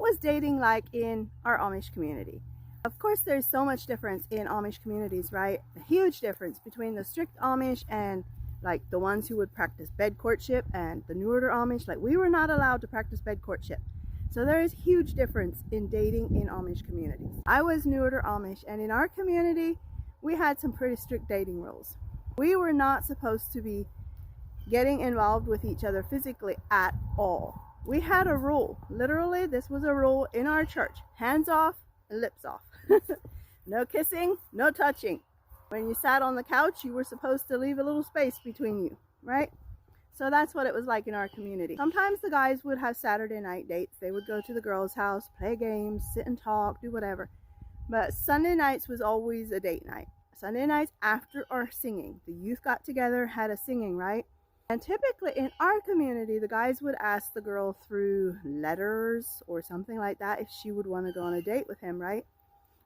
was dating like in our Amish community? Of course, there's so much difference in Amish communities, right? A huge difference between the strict Amish and like the ones who would practice bed courtship and the New Order Amish. Like, we were not allowed to practice bed courtship. So there is huge difference in dating in Amish communities. I was New Order Amish, and in our community, we had some pretty strict dating rules. We were not supposed to be getting involved with each other physically at all. We had a rule. Literally, this was a rule in our church. Hands off, lips off. No kissing, no touching. When you sat on the couch, you were supposed to leave a little space between you, right? So that's what it was like in our community. Sometimes the guys would have Saturday night dates. They would go to the girls' house, play games, sit and talk, do whatever. But Sunday nights was always a date night. Sunday nights after our singing. The youth got together, had a singing, right? And typically in our community, the guys would ask the girl through letters or something like that if she would want to go on a date with him, right?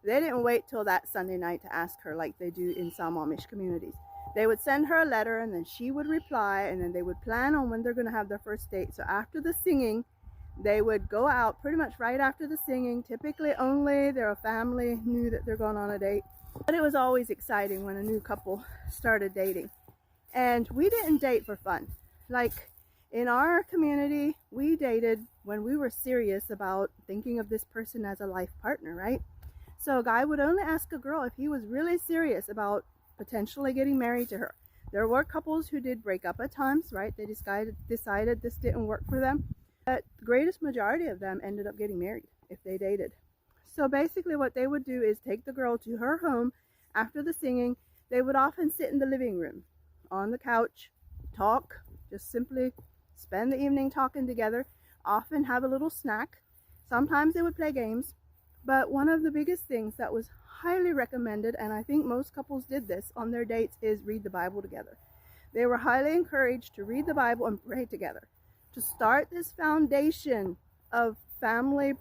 They didn't wait till that Sunday night to ask her like they do in some Amish communities. They would send her a letter, and then she would reply, and then they would plan on when they're going to have their first date. So after the singing, they would go out pretty much right after the singing. Typically only their family knew that they're going on a date. But it was always exciting when a new couple started dating. And we didn't date for fun. Like, in our community, we dated when we were serious about thinking of this person as a life partner, right? So a guy would only ask a girl if he was really serious about potentially getting married to her. There were couples who did break up at times, right? They decided this didn't work for them. But the greatest majority of them ended up getting married if they dated. So basically what they would do is take the girl to her home after the singing. They would often sit in the living room on the couch, talk, just simply spend the evening talking together, often have a little snack. Sometimes they would play games. But one of the biggest things that was highly recommended, and I think most couples did this on their dates, is read the Bible together. They were highly encouraged to read the Bible and pray together, to start this foundation of family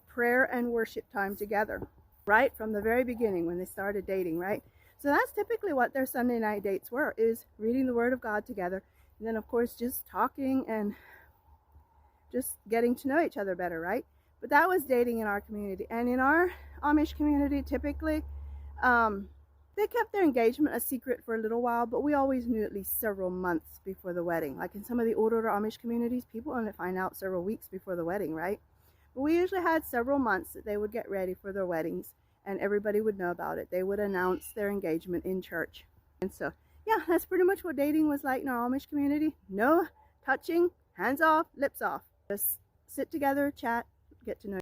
prayer and worship time together, right from the very beginning when they started dating, right? So that's typically what their Sunday night dates were, is reading the Word of God together, and then of course just talking and just getting to know each other better, right? But that was dating in our community. And in our Amish community, typically, they kept their engagement a secret for a little while, but we always knew at least several months before the wedding. Like in some of the older Amish communities, people only find out several weeks before the wedding, right? But we usually had several months that they would get ready for their weddings, and everybody would know about it. They would announce their engagement in church. And so, yeah, that's pretty much what dating was like in our Amish community. No touching, hands off, lips off. Just sit together, chat, get to know